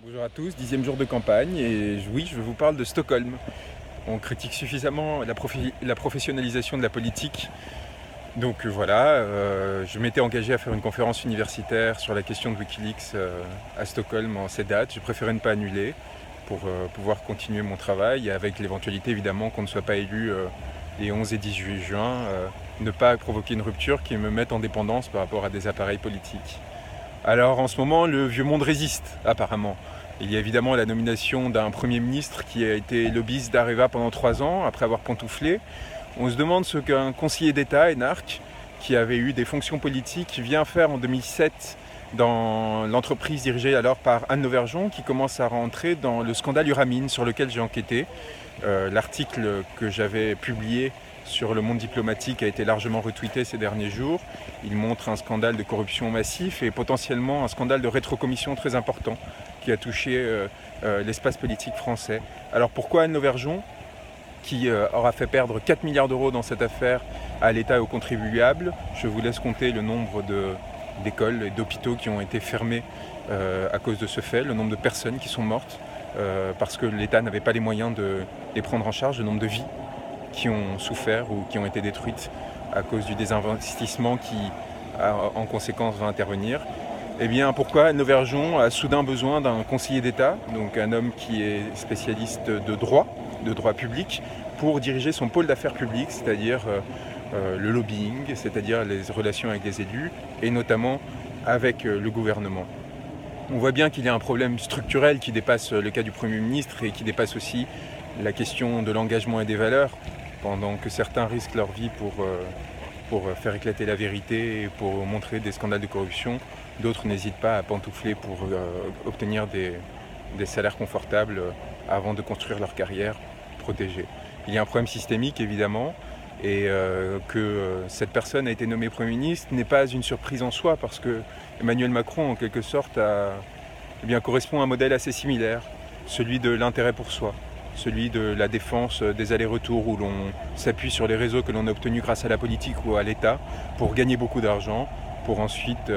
Bonjour à tous, 10e jour de campagne et oui, je vous parle de Stockholm. On critique suffisamment la professionnalisation de la politique. Donc voilà, je m'étais engagé à faire une conférence universitaire sur la question de Wikileaks à Stockholm en ces dates. J'ai préféré ne pas annuler pour pouvoir continuer mon travail avec l'éventualité évidemment qu'on ne soit pas élu les 11 et 18 juin, ne pas provoquer une rupture qui me mette en dépendance par rapport à des appareils politiques. Alors en ce moment, le vieux monde résiste apparemment. Il y a évidemment la nomination d'un Premier ministre qui a été lobbyiste d'Areva pendant 3 ans, après avoir pantouflé. On se demande ce qu'un conseiller d'État, Enark, qui avait eu des fonctions politiques, vient faire en 2007 dans l'entreprise dirigée alors par Anne Lauvergeon, qui commence à rentrer dans le scandale Uramine sur lequel j'ai enquêté. L'article que j'avais publié sur le monde diplomatique a été largement retweeté ces derniers jours. Il montre un scandale de corruption massif et potentiellement un scandale de rétrocommission très important qui a touché l'espace politique français. Alors pourquoi Anne Lauvergeon, qui aura fait perdre 4 milliards d'euros dans cette affaire à l'État et aux contribuables? Je vous laisse compter le nombre d'écoles et d'hôpitaux qui ont été fermés à cause de ce fait, le nombre de personnes qui sont mortes parce que l'État n'avait pas les moyens de les prendre en charge, le nombre de vies qui ont souffert ou qui ont été détruites à cause du désinvestissement qui, en conséquence, va intervenir. Eh bien, pourquoi Anne Lauvergeon a soudain besoin d'un conseiller d'État, donc un homme qui est spécialiste de droit public, pour diriger son pôle d'affaires publiques, c'est-à-dire le lobbying, c'est-à-dire les relations avec les élus, et notamment avec le gouvernement. On voit bien qu'il y a un problème structurel qui dépasse le cas du Premier ministre et qui dépasse aussi la question de l'engagement et des valeurs, pendant que certains risquent leur vie pour faire éclater la vérité et pour montrer des scandales de corruption. D'autres n'hésitent pas à pantoufler pour obtenir des salaires confortables avant de construire leur carrière protégée. Il y a un problème systémique évidemment, et que cette personne a été nommée Premier ministre n'est pas une surprise en soi, parce que Emmanuel Macron en quelque sorte correspond à un modèle assez similaire, celui de l'intérêt pour soi, celui de la défense des allers-retours où l'on s'appuie sur les réseaux que l'on a obtenus grâce à la politique ou à l'État pour gagner beaucoup d'argent, pour ensuite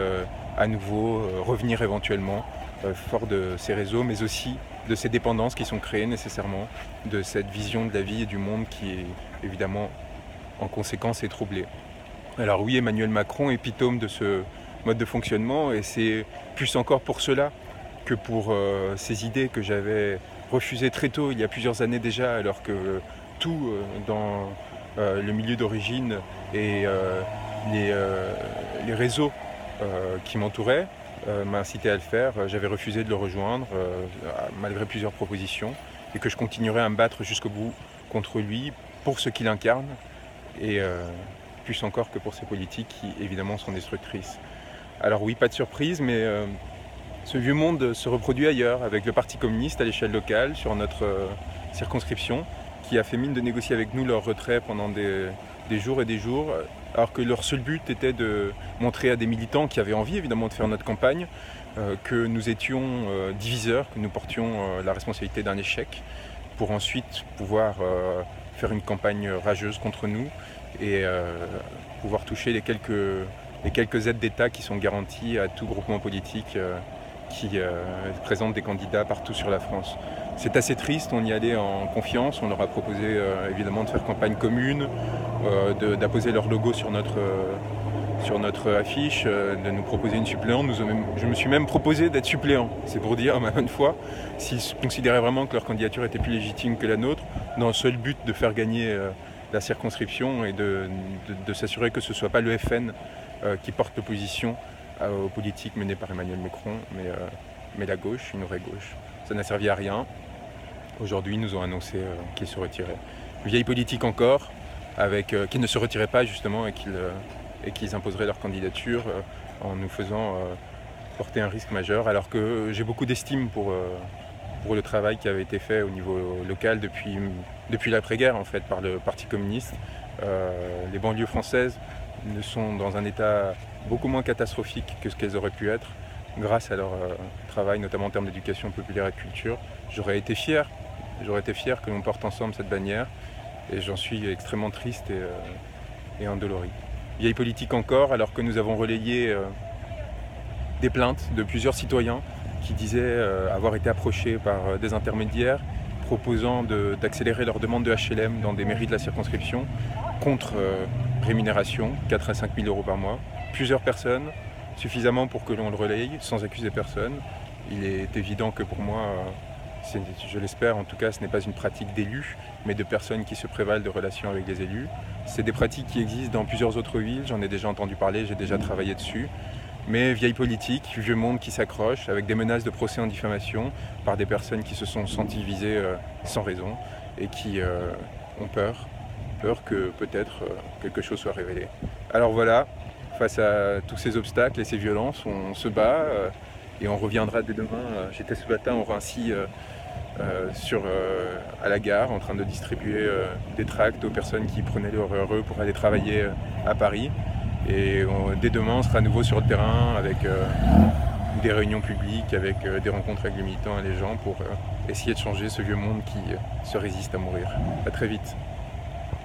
à nouveau revenir éventuellement fort de ces réseaux, mais aussi de ces dépendances qui sont créées nécessairement, de cette vision de la vie et du monde qui est évidemment en conséquence est troublée. Alors oui, Emmanuel Macron est épitome de ce mode de fonctionnement, et c'est plus encore pour cela que pour ces idées que j'avais refusées très tôt, il y a plusieurs années déjà, alors que tout dans le milieu d'origine et les réseaux qui m'entouraient m'incitaient à le faire. J'avais refusé de le rejoindre malgré plusieurs propositions, et que je continuerai à me battre jusqu'au bout contre lui pour ce qu'il incarne, et plus encore que pour ses politiques qui évidemment sont destructrices. Alors oui, pas de surprise, mais ce vieux monde se reproduit ailleurs, avec le Parti communiste à l'échelle locale, sur notre circonscription, qui a fait mine de négocier avec nous leur retrait pendant des jours et des jours, alors que leur seul but était de montrer à des militants qui avaient envie évidemment de faire notre campagne que nous étions diviseurs, que nous portions la responsabilité d'un échec, pour ensuite pouvoir faire une campagne rageuse contre nous et pouvoir toucher les quelques aides d'État qui sont garanties à tout groupement politique qui présente des candidats partout sur la France. C'est assez triste, on y allait en confiance, on leur a proposé évidemment de faire campagne commune, d'apposer leur logo sur notre affiche, de nous proposer une suppléante. Je me suis même proposé d'être suppléant, c'est pour dire ma bonne foi, s'ils considéraient vraiment que leur candidature était plus légitime que la nôtre, dans le seul but de faire gagner la circonscription et de s'assurer que ce ne soit pas le FN qui porte l'opposition aux politiques menées par Emmanuel Macron, mais la gauche, une vraie gauche. Ça n'a servi à rien. Aujourd'hui, ils nous ont annoncé qu'ils se retiraient. Vieille politique encore, qu'ils ne se retiraient pas justement et qu'ils imposeraient leur candidature en nous faisant porter un risque majeur, alors que j'ai beaucoup d'estime pour le travail qui avait été fait au niveau local depuis l'après-guerre en fait par le Parti communiste. Les banlieues françaises ne sont dans un état beaucoup moins catastrophique que ce qu'elles auraient pu être grâce à leur travail, notamment en termes d'éducation populaire et de culture. J'aurais été fier que l'on porte ensemble cette bannière, et j'en suis extrêmement triste et endolori. Vieille politique encore, alors que nous avons relayé des plaintes de plusieurs citoyens qui disaient avoir été approchés par des intermédiaires proposant d'accélérer leur demande de HLM dans des mairies de la circonscription contre rémunération, 4 à 5 000 euros par mois. Plusieurs personnes, suffisamment pour que l'on le relaye, sans accuser personne. Il est évident que pour moi, je l'espère en tout cas, ce n'est pas une pratique d'élus, mais de personnes qui se prévalent de relations avec les élus. C'est des pratiques qui existent dans plusieurs autres villes, j'en ai déjà entendu parler, j'ai déjà travaillé dessus. Mais vieille politique, vieux monde qui s'accroche, avec des menaces de procès en diffamation par des personnes qui se sont senties visées sans raison et qui ont peur que peut-être quelque chose soit révélé. Alors voilà, face à tous ces obstacles et ces violences, on se bat et on reviendra dès demain. J'étais ce matin au Raincy à la gare en train de distribuer des tracts aux personnes qui prenaient le RER pour aller travailler à Paris. Et dès demain, on sera à nouveau sur le terrain avec des réunions publiques, avec des rencontres avec les militants et les gens pour essayer de changer ce vieux monde qui se résiste à mourir. À très vite.